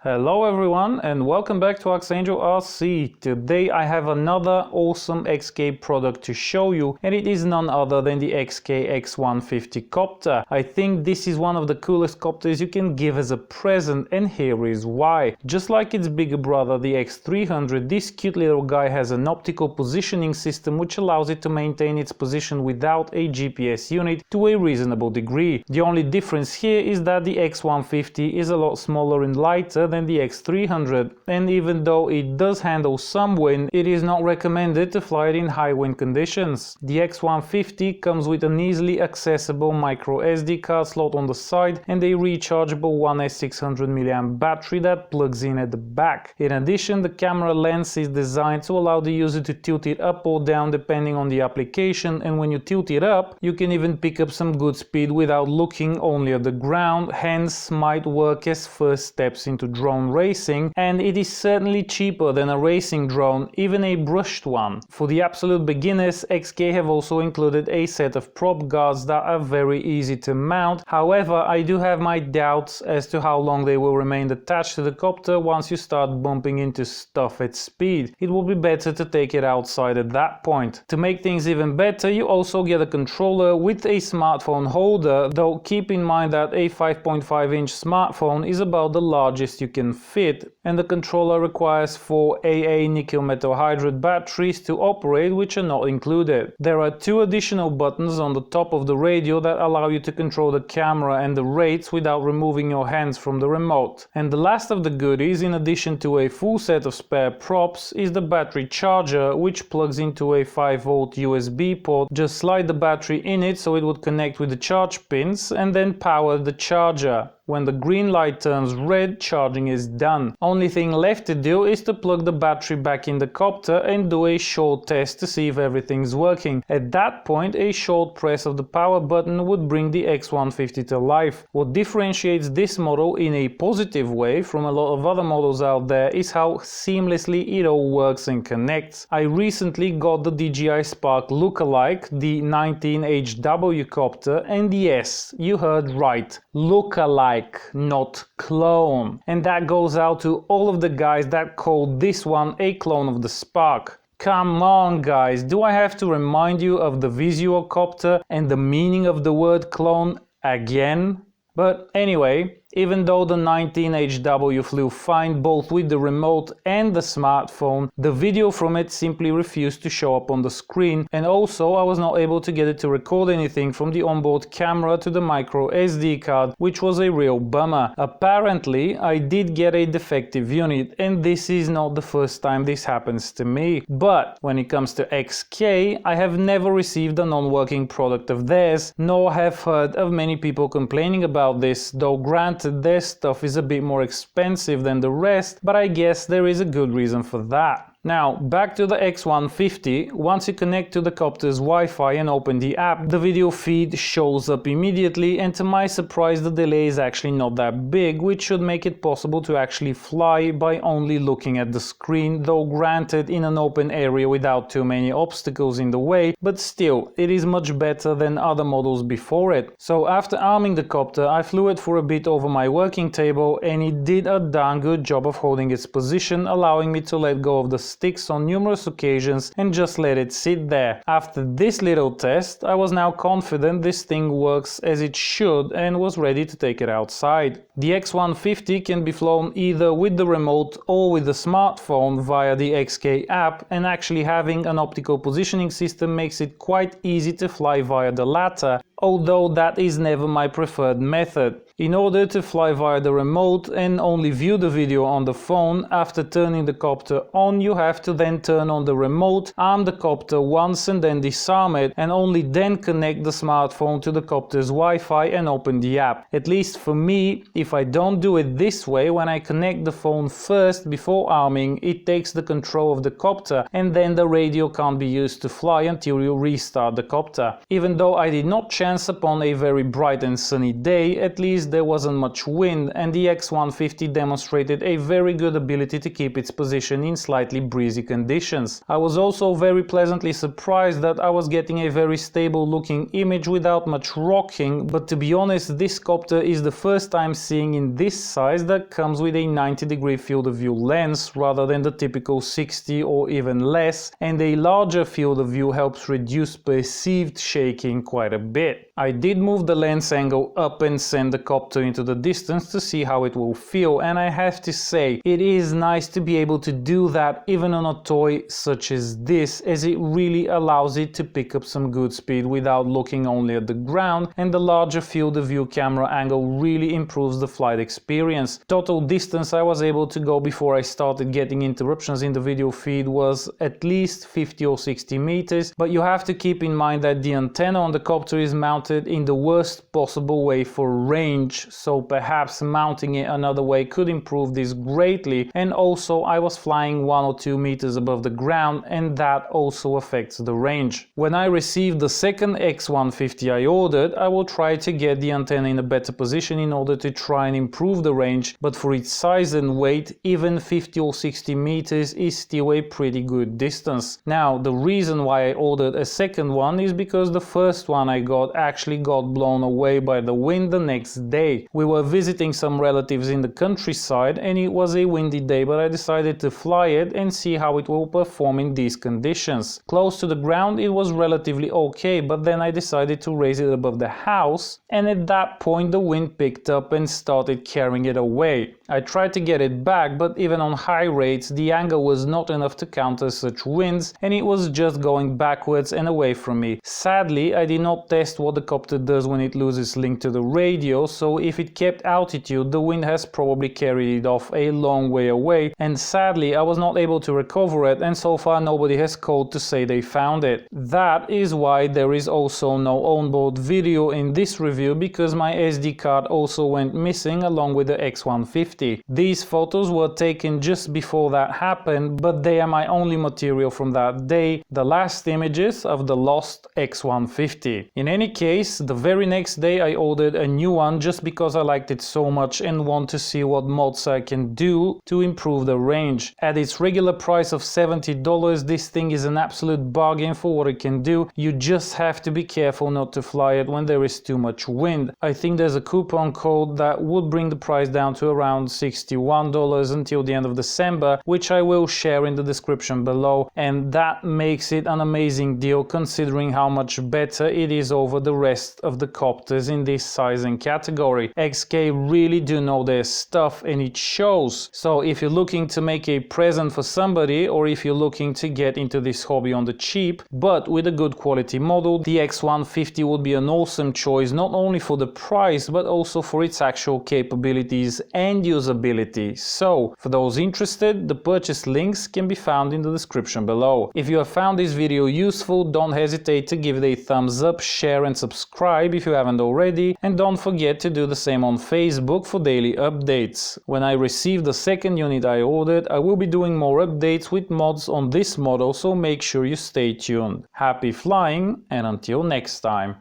Hello everyone and welcome back to ArxangelRC. Today I have another awesome XK product to show you, and it is none other than the XK X150 copter. I think this is one of the coolest copters you can give as a present, and here is why. Just like its bigger brother the X300, this cute little guy has an optical positioning system which allows it to maintain its position without a GPS unit to a reasonable degree. The only difference here is that the X150 is a lot smaller and lighter than the X300, and even though it does handle some wind, it is not recommended to fly it in high wind conditions. The X150 comes with an easily accessible micro SD card slot on the side and a rechargeable 1S600 mAh battery that plugs in at the back. In addition, the camera lens is designed to allow the user to tilt it up or down depending on the application, and when you tilt it up, you can even pick up some good speed without looking only at the ground, hence might work as first steps into drone racing, and it is certainly cheaper than a racing drone, even a brushed one. For the absolute beginners, XK have also included a set of prop guards that are very easy to mount. However, I do have my doubts as to how long they will remain attached to the copter once you start bumping into stuff at speed. It will be better to take it outside at that point. To make things even better, you also get a controller with a smartphone holder, though keep in mind that a 5.5-inch smartphone is about the largest you can fit, and the controller requires 4 AA nickel metal hydride batteries to operate, which are not included. There are 2 additional buttons on the top of the radio that allow you to control the camera and the rates without removing your hands from the remote. And the last of the goodies, in addition to a full set of spare props, is the battery charger, which plugs into a 5-volt USB port. Just slide the battery in it so it would connect with the charge pins and then power the charger. When the green light turns red, charging is done. Only thing left to do is to plug the battery back in the copter and do a short test to see if everything's working. At that point, a short press of the power button would bring the X150 to life. What differentiates this model in a positive way from a lot of other models out there is how seamlessly it all works and connects. I recently got the DJI Spark lookalike, the 19HW copter, and yes, you heard right, lookalike, not clone. And that goes out to all of the guys that called this one a clone of the Spark. Come on guys, do I have to remind you of the visual copter and the meaning of the word clone again? But anyway, even though the 19HW flew fine both with the remote and the smartphone, the video from it simply refused to show up on the screen, and also I was not able to get it to record anything from the onboard camera to the micro SD card, which was a real bummer. Apparently, I did get a defective unit, and this is not the first time this happens to me. But when it comes to XK, I have never received a non-working product of theirs, nor have heard of many people complaining about this, though granted their stuff is a bit more expensive than the rest, but I guess there is a good reason for that. Now, back to the X150, once you connect to the copter's Wi-Fi and open the app, the video feed shows up immediately, and to my surprise the delay is actually not that big, which should make it possible to actually fly by only looking at the screen, though granted in an open area without too many obstacles in the way, but still, it is much better than other models before it. So after arming the copter, I flew it for a bit over my working table, and it did a darn good job of holding its position, allowing me to let go of the sticks on numerous occasions and just let it sit there. After this little test, I was now confident this thing works as it should and was ready to take it outside. The X150 can be flown either with the remote or with the smartphone via the XK app, and actually having an optical positioning system makes it quite easy to fly via the latter, although that is never my preferred method. In order to fly via the remote and only view the video on the phone, after turning the copter on, you have to then turn on the remote, arm the copter once and then disarm it, and only then connect the smartphone to the copter's Wi-Fi and open the app. At least for me, if I don't do it this way, when I connect the phone first before arming, it takes the control of the copter, and then the radio can't be used to fly until you restart the copter. Even though I did not chance upon a very bright and sunny day, at least there wasn't much wind, and the X150 demonstrated a very good ability to keep its position in slightly breezy conditions. I was also very pleasantly surprised that I was getting a very stable looking image without much rocking, but to be honest, this copter is the first time seeing in this size that comes with a 90-degree field of view lens rather than the typical 60 or even less, and a larger field of view helps reduce perceived shaking quite a bit. I did move the lens angle up and send the copter into the distance to see how it will feel, and I have to say, it is nice to be able to do that even on a toy such as this, as it really allows it to pick up some good speed without looking only at the ground, and the larger field of view camera angle really improves the flight experience. Total distance I was able to go before I started getting interruptions in the video feed was at least 50 or 60 meters, but you have to keep in mind that the antenna on the copter is mounted in the worst possible way for range, so perhaps mounting it another way could improve this greatly, and also I was flying 1 or 2 meters above the ground, and that also affects the range. When I receive the second X150 I ordered, I will try to get the antenna in a better position in order to try and improve the range, but for its size and weight, even 50 or 60 meters is still a pretty good distance. Now, the reason why I ordered a second one is because the first one I got actually got blown away by the wind the next day. We were visiting some relatives in the countryside and it was a windy day, but I decided to fly it and see how it will perform in these conditions. Close to the ground it was relatively okay, but then I decided to raise it above the house, and at that point the wind picked up and started carrying it away. I tried to get it back, but even on high rates the angle was not enough to counter such winds, and it was just going backwards and away from me. Sadly, I did not test what the copter does when it loses link to the radio, so if it kept altitude, the wind has probably carried it off a long way away, and sadly I was not able to recover it, and so far nobody has called to say they found it. That is why there is also no onboard video in this review, because my SD card also went missing along with the X150. These photos were taken just before that happened, but they are my only material from that day, the last images of the lost X150. In any case, the very next day I ordered a new one just because I liked it so much and want to see what mods I can do to improve the range. At its regular price of $70, this thing is an absolute bargain for what it can do. You just have to be careful not to fly it when there is too much wind. I think there's a coupon code that would bring the price down to around $61 until the end of December, which I will share in the description below, and that makes it an amazing deal considering how much better it is over the rest of the copters in this size and category. XK really do know their stuff and it shows. So if you're looking to make a present for somebody, or if you're looking to get into this hobby on the cheap but with a good quality model, the X150 would be an awesome choice, not only for the price but also for its actual capabilities and usability. So for those interested, the purchase links can be found in the description below. If you have found this video useful, don't hesitate to give it a thumbs up, share and subscribe if you haven't already, and don't forget to do the same on Facebook for daily updates. When I receive the second unit I ordered, I will be doing more updates with mods on this model, so make sure you stay tuned. Happy flying, and until next time.